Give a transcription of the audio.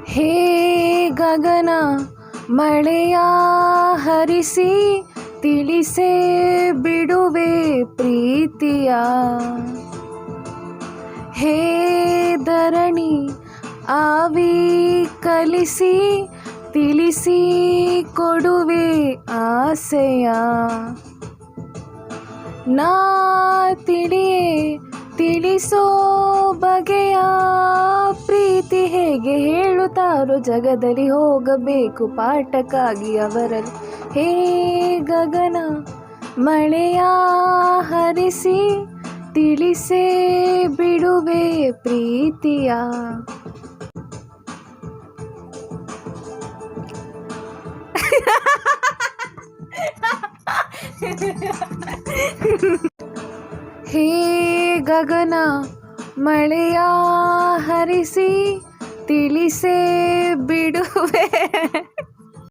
ಹೇ ಗಗನ ಮಳೆಯ ಹರಿಸಿ ತಿಳಿಸೇ ಬಿಡುವೆ ಪ್ರೀತಿಯ. ಹೇ ಧರಣಿ ಆವಿ ಕಲಿಸಿ ತಿಳಿಸಿ ಕೊಡುವೆ ಆಸೆಯ. ನಾ ತಿಳಿಯೇ ತಿಳಿಸೋ ಬಗೆಯ ಪ್ರೀತಿ ಹೇಗೆ ಹೇಳುತ್ತಾರೋ ಜಗದಲ್ಲಿ ಹೋಗಬೇಕು ಪಾಠಕ್ಕಾಗಿ ಅವರಲ್ಲಿ. ಹೇ ಗಗನ ಮಳೆಯ ಹರಿಸಿ ತಿಳಿಸೇ ಬಿಡುವೆ ಪ್ರೀತಿಯ. ಹೇ ಗಗನ ಮಳೆಯ ಹರಿಸಿ ತಿಳಿಸೇ ಬಿಡು